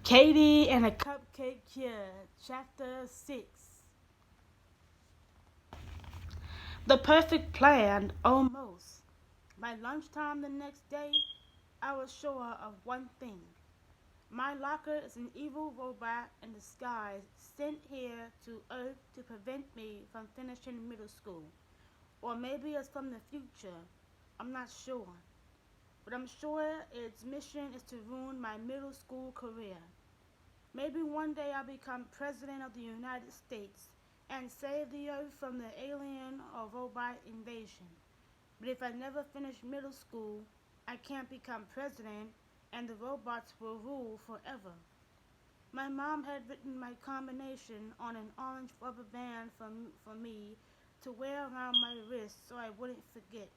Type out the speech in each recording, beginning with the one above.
Katie and a Cupcake Kid, Chapter 6. The perfect plan, almost. By lunchtime the next day, I was sure of one thing. My locker is an evil robot in disguise sent here to Earth to prevent me from finishing middle school. Or maybe it's from the future. I'm not sure. But I'm sure its mission is to ruin my middle school career. Maybe one day I'll become President of the United States and save the Earth from the alien or robot invasion. But if I never finish middle school, I can't become president and the robots will rule forever. My mom had written my combination on an orange rubber band for me to wear around my wrist so I wouldn't forget.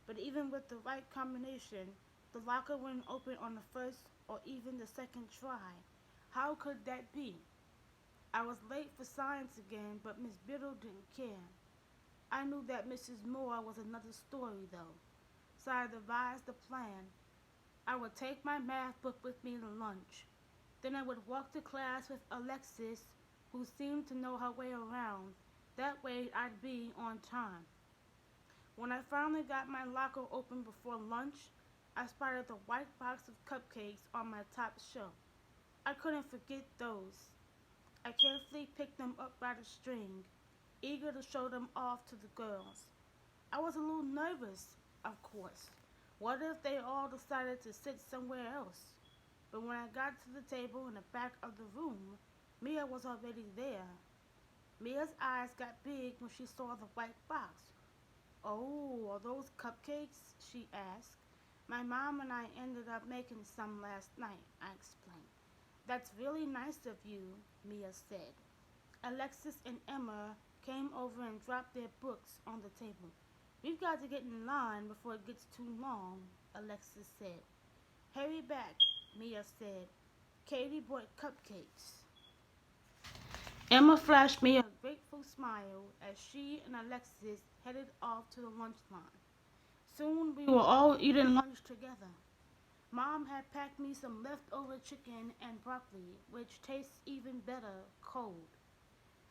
But even with the right combination, the locker wouldn't open on the first or even the second try. How could that be? I was late for science again, but Miss Biddle didn't care. I knew that Mrs. Moore was another story, though, so I devised a plan. I would take my math book with me to lunch. Then I would walk to class with Alexis, who seemed to know her way around. That way I'd be on time. When I finally got my locker open before lunch, I spotted the white box of cupcakes on my top shelf. I couldn't forget those. I carefully picked them up by the string, eager to show them off to the girls. I was a little nervous, of course. What if they all decided to sit somewhere else? But when I got to the table in the back of the room, Mia was already there. Mia's eyes got big when she saw the white box. "Oh, are those cupcakes?" she asked. "My mom and I ended up making some last night," I explained. "That's really nice of you," Mia said. Alexis and Emma came over and dropped their books on the table. "We've got to get in line before it gets too long," Alexis said. "Hurry back," Mia said. "Katie bought cupcakes." Emma flashed me a grateful smile as she and Alexis headed off to the lunch line. Soon we were all eating lunch together. Mom had packed me some leftover chicken and broccoli, which tastes even better cold.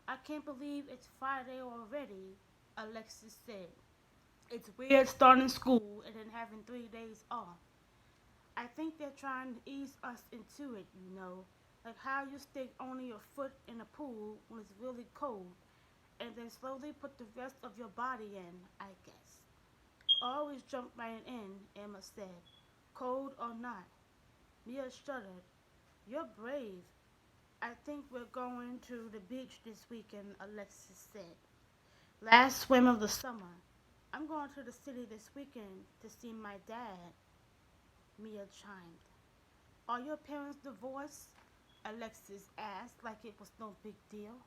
"I can't believe it's Friday already," Alexis said. "It's weird starting school and then having 3 days off. I think they're trying to ease us into it, like how you stick only your foot in a pool when it's really cold, and then slowly put the rest of your body in, I guess." "Always jump right in," Emma said, "cold or not." Mia shuddered. "You're brave." "I think we're going to the beach this weekend," Alexis said. "Last swim of the summer. I'm going to the city this weekend to see my dad," Mia chimed. "Are your parents divorced?" Alexis asked like it was no big deal.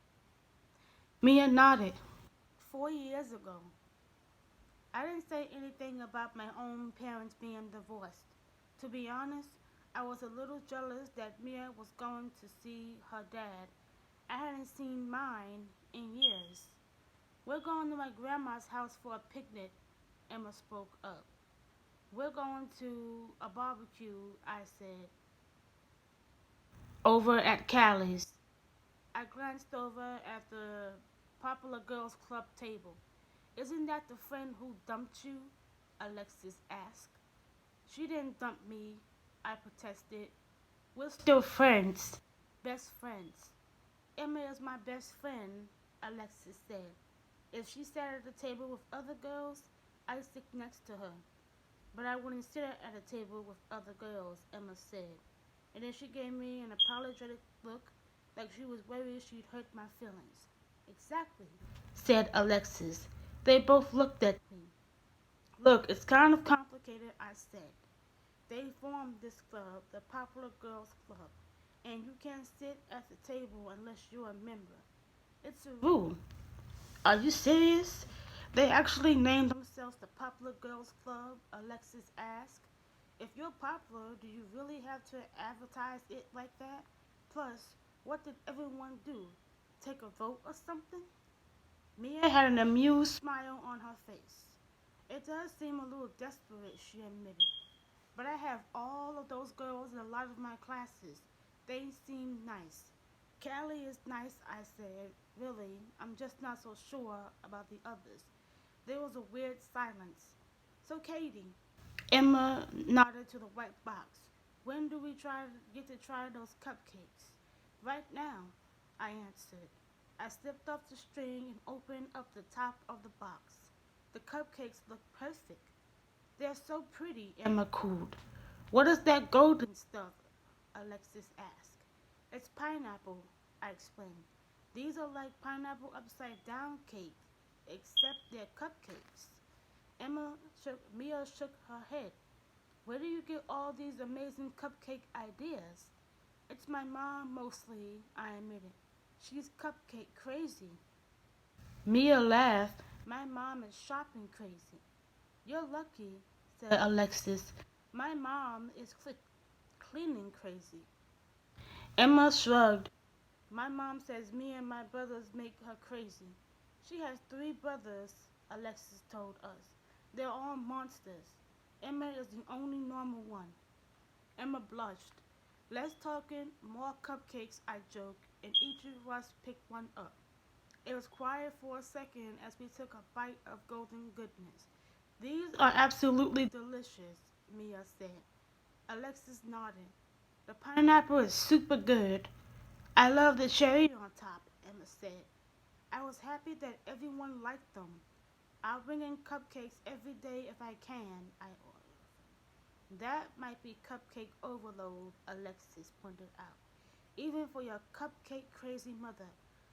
Mia nodded. 4 years ago. I didn't say anything about my own parents being divorced. To be honest, I was a little jealous that Mia was going to see her dad. I hadn't seen mine in years. "We're going to my grandma's house for a picnic," Emma spoke up. "We're going to a barbecue," I said. "Over at Callie's." I glanced over at the Popular Girls Club table. "Isn't that the friend who dumped you?" Alexis asked. "She didn't dump me," I protested. "We're still friends. Best friends." "Emma is my best friend," Alexis said. "If she sat at the table with other girls, I'd sit next to her. But I wouldn't sit at a table with other girls," Emma said. And then she gave me an apologetic look, like she was worried she'd hurt my feelings. "Exactly," said Alexis. They both looked at me. "Look, it's kind of complicated," I said. "They formed this club, the Popular Girls Club, and you can't sit at the table unless you're a member. It's a rule." "Are you serious? They actually named themselves the Popular Girls Club?" Alexis asked. "If you're popular, do you really have to advertise it like that? Plus, what did everyone do? Take a vote or something?" Mia had an amused smile on her face. "It does seem a little desperate," she admitted. "But I have all of those girls in a lot of my classes. They seem nice. Callie is nice, I said. Really, I'm just not so sure about the others. There was a weird silence. So, Katie, Emma nodded to the white box. When do we get to try those cupcakes? Right now, I answered. I slipped off the string and opened up the top of the box. The cupcakes looked perfect. They're so pretty, Emma cooed. What is that golden stuff? Alexis asked. It's pineapple, I explained. These are like pineapple upside down cake, except they're cupcakes. Mia shook her head. Where do you get all these amazing cupcake ideas? It's my mom mostly, I admitted. She's cupcake crazy. Mia laughed. My mom is shopping crazy. You're lucky, said Alexis. My mom is cleaning crazy. Emma shrugged. My mom says me and my brothers make her crazy. She has 3 brothers, Alexis told us. They're all monsters. Emma is the only normal one. Emma blushed. Let's talk in more cupcakes, I joked, and each of us picked one up. It was quiet for a second as we took a bite of golden goodness. These are absolutely delicious, Mia said. Alexis nodded. The pineapple is super good. I love the cherry on top, Emma said. I was happy that everyone liked them. I'll bring in cupcakes every day if I can, I ordered. That might be cupcake overload, Alexis pointed out. Even for your cupcake crazy mother.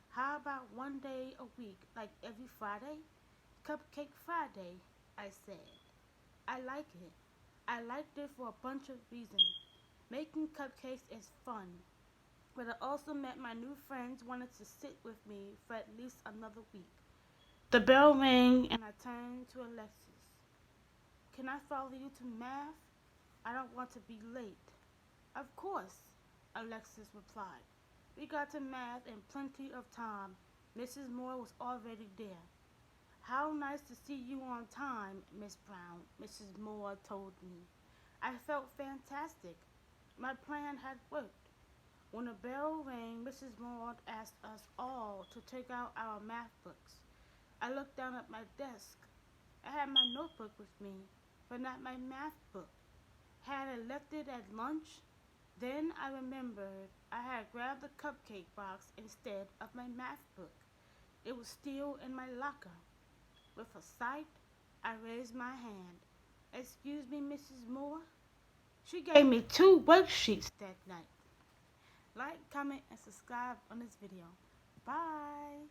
How about one day a week, like every Friday? Cupcake Friday, I said. I like it. I liked it for a bunch of reasons. Making cupcakes is fun, but it also meant my new friends wanted to sit with me for at least another week. The bell rang and I turned to Alexis. Can I follow you to math? I don't want to be late. Of course, Alexis replied. We got to math in plenty of time. Mrs. Moore was already there. How nice to see you on time, Miss Brown, Mrs. Moore told me. I felt fantastic. My plan had worked. When the bell rang, Mrs. Moore asked us all to take out our math books. I looked down at my desk. I had my notebook with me, but not my math book. Had I left it at lunch? Then I remembered I had grabbed the cupcake box instead of my math book. It was still in my locker. With a sigh, I raised my hand. Excuse me, Mrs. Moore? She gave me 2 worksheets that night. Like, comment, and subscribe on this video. Bye.